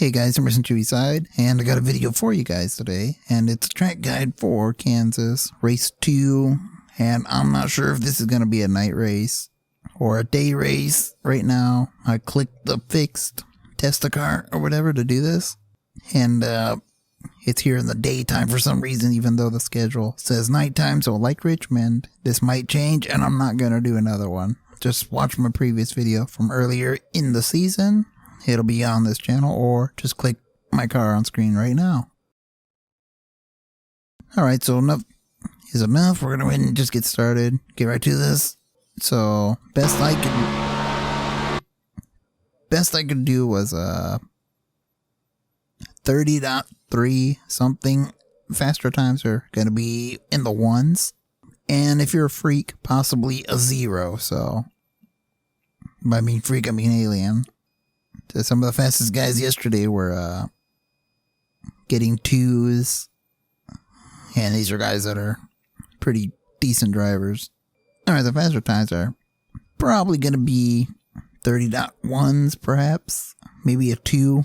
Hey guys, Emerson Chewy Side, and I got a video for you guys today, and it's a track guide for Kansas Race 2, and I'm not sure if this is going to be a night race or a day race right now. I clicked the fixed test the car or whatever to do this, and it's here in the daytime for some reason, even though the schedule says nighttime, so like Richmond, this might change, and I'm not going to do another one. Just watch my previous video from earlier in the season. It'll be on this channel, or just click my car on screen right now. Alright, so enough is enough. We're going to go ahead and just get started. Get right to this. So, best I could do was 30.3 something. Faster times are going to be in the ones. And if you're a freak, possibly a 0. So, by mean freak, I mean alien. Some of the fastest guys yesterday were getting 2s, and these are guys that are pretty decent drivers. Alright, the faster times are probably going to be 30.1s perhaps, maybe a 2.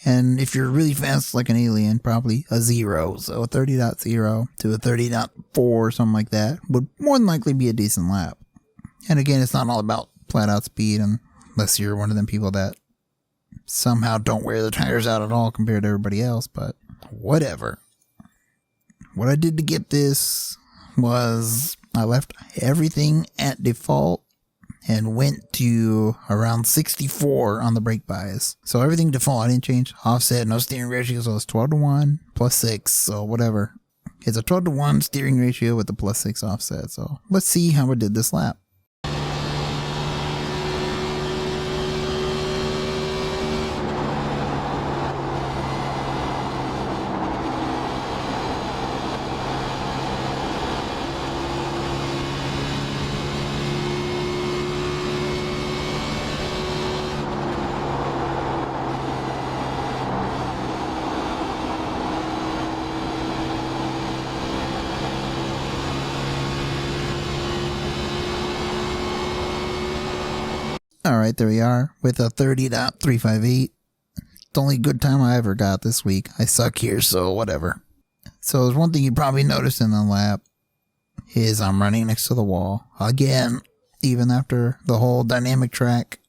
And if you're really fast like an alien, probably a 0. So a 30.0 to a 30.4, something like that, would more than likely be a decent lap. And again, it's not all about flat out speed, and unless you're one of them people that somehow don't wear the tires out at all compared to everybody else, but whatever. What I did to get this was I left everything at default and went to around 64 on the brake bias. So everything default, I didn't change. Offset, no steering ratio, so it's 12:1 plus 6, so whatever. It's a 12:1 steering ratio with the plus 6 offset, so let's see how I did this lap. Alright, there we are, with a 30.358. It's the only good time I ever got this week. I suck here, so whatever. So there's one thing you probably noticed in the lap, is I'm running next to the wall. Again, even after the whole dynamic track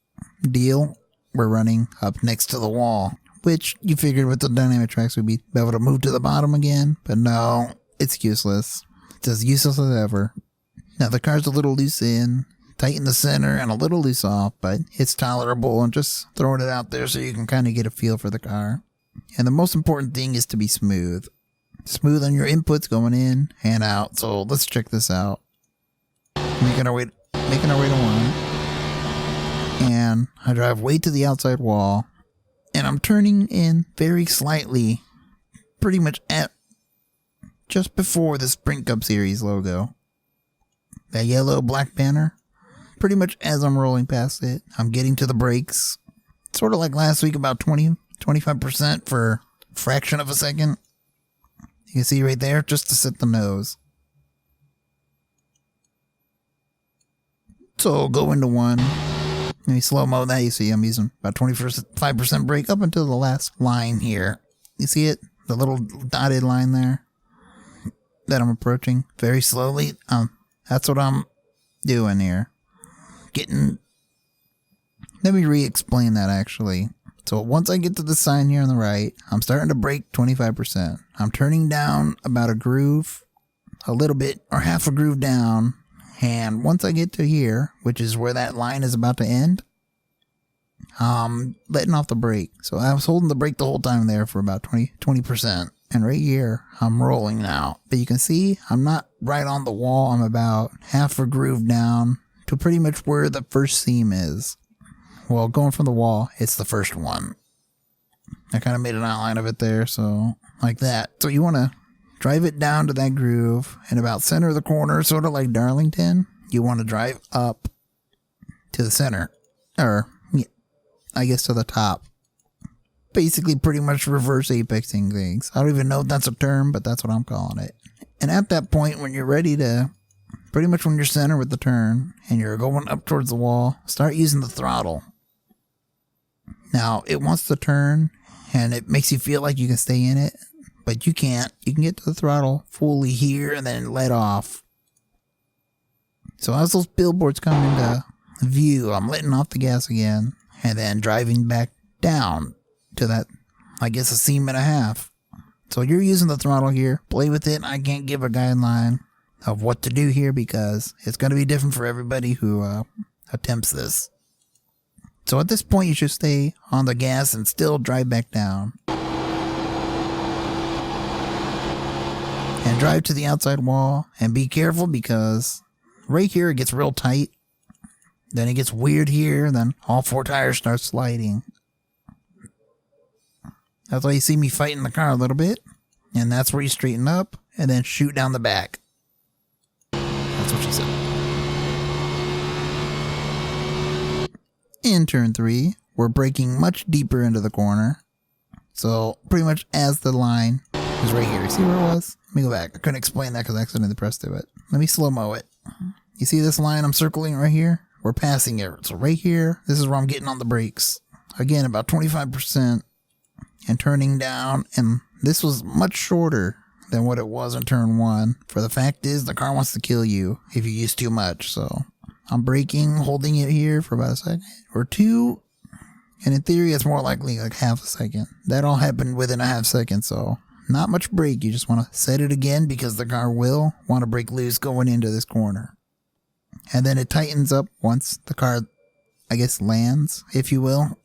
deal, we're running up next to the wall. Which you figured with the dynamic tracks we'd be able to move to the bottom again, but no, it's useless. It's as useless as ever. Now the car's a little loose in, tight in the center, and a little loose off, but it's tolerable, and just throwing it out there so you can kind of get a feel for the car. And the most important thing is to be smooth. Smooth on your inputs going in and out. So let's check this out. Making our way to 1. And I drive way to the outside wall, and I'm turning in very slightly, pretty much at just before the Sprint Cup Series logo. That yellow black banner. Pretty much as I'm rolling past it, I'm getting to the brakes. Sort of like last week, about 20-25% for a fraction of a second. You can see right there, just to set the nose. So go into 1. Let me slow-mo that. You see I'm using about 25% brake up until the last line here. You see it? The little dotted line there that I'm approaching very slowly. That's what I'm doing here. Let me re-explain that actually. So once I get to the sign here on the right, I'm starting to brake 25%. I'm turning down about a groove, a little bit, or half a groove down. And once I get to here, which is where that line is about to end, I'm letting off the brake. So I was holding the brake the whole time there for about 20%. And right here, I'm rolling now. But you can see I'm not right on the wall. I'm about half a groove down to pretty much where the first seam is. Well, going from the wall, it's the first one. I kind of made an outline of it there, so like that. So you want to drive it down to that groove, and about center of the corner, sort of like Darlington, you want to drive up to the center, or yeah, I guess to the top. Basically pretty much reverse apexing things. I don't even know if that's a term, but that's what I'm calling it. And at that point, when you're ready to pretty much when you're center with the turn and you're going up towards the wall, start using the throttle. Now, it wants to turn, and it makes you feel like you can stay in it, but you can't. You can get to the throttle fully here and then let off. So as those billboards come into view, I'm letting off the gas again, and then driving back down to that, I guess, a seam and a half. So you're using the throttle here. Play with it. I can't give a guideline of what to do here because it's going to be different for everybody who attempts this. So at this point, you should stay on the gas and still drive back down. And drive to the outside wall. And be careful because right here it gets real tight. Then it gets weird here. Then all 4 tires start sliding. That's why you see me fighting the car a little bit. And that's where you straighten up and then shoot down the back. That's what she said. In turn 3, we're braking much deeper into the corner. So pretty much as the line is right here. You see where it was? Let me go back. I couldn't explain that because I accidentally pressed it, but let me slow-mo it. You see this line I'm circling right here? We're passing it. So right here, this is where I'm getting on the brakes. Again, about 25% and turning down. And this was much shorter than what it was in turn 1. For the fact is, the car wants to kill you if you use too much. So I'm braking, holding it here for about a second or 2. And in theory, it's more likely like half a second. That all happened within a half second, so not much brake. You just want to set it again because the car will want to break loose going into this corner. And then it tightens up once the car, I guess, lands, if you will.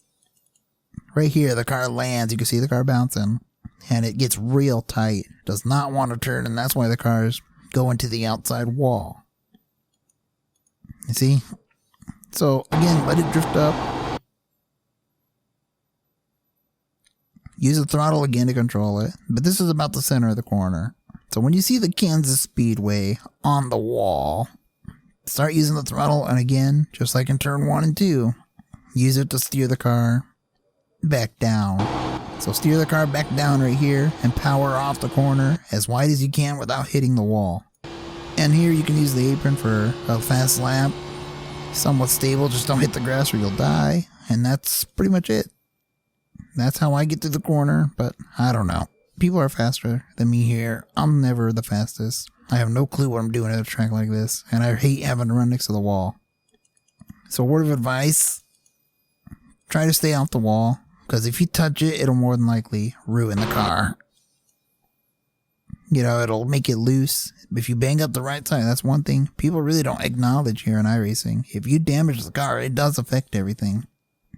Right here, the car lands. You can see the car bouncing. And it gets real tight. Does not want to turn, and that's why the car's going to the outside wall. You see? So, again, let it drift up. Use the throttle again to control it. But this is about the center of the corner. So when you see the Kansas Speedway on the wall, start using the throttle, and again, just like in turn 1 and 2, use it to steer the car back down. So steer the car back down right here and power off the corner as wide as you can without hitting the wall. And here you can use the apron for a fast lap. Somewhat stable, just don't hit the grass or you'll die. And that's pretty much it. That's how I get through the corner, but I don't know. People are faster than me here. I'm never the fastest. I have no clue what I'm doing at a track like this, and I hate having to run next to the wall. So word of advice, try to stay off the wall. Because if you touch it, it'll more than likely ruin the car. You know, it'll make it loose. If you bang up the right side, that's one thing people really don't acknowledge here in iRacing. If you damage the car, it does affect everything.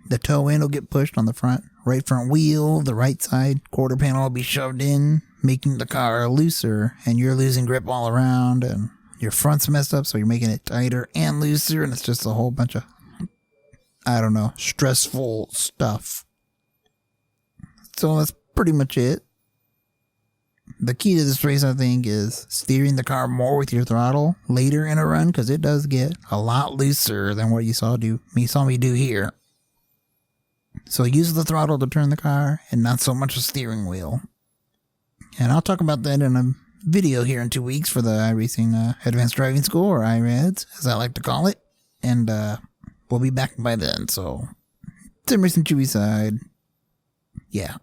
The toe end will get pushed on the right front wheel. The right side quarter panel will be shoved in, making the car looser. And you're losing grip all around. And your front's messed up, so you're making it tighter and looser. And it's just a whole bunch of, I don't know, stressful stuff. So that's pretty much it. The key to this race, I think, is steering the car more with your throttle later in a run, because it does get a lot looser than what you saw me do here. So use the throttle to turn the car and not so much a steering wheel. And I'll talk about that in a video here in 2 weeks for the iRacing Advanced Driving School, or iRads, as I like to call it. And we'll be back by then, so Sim Racing Chewy side. Yeah.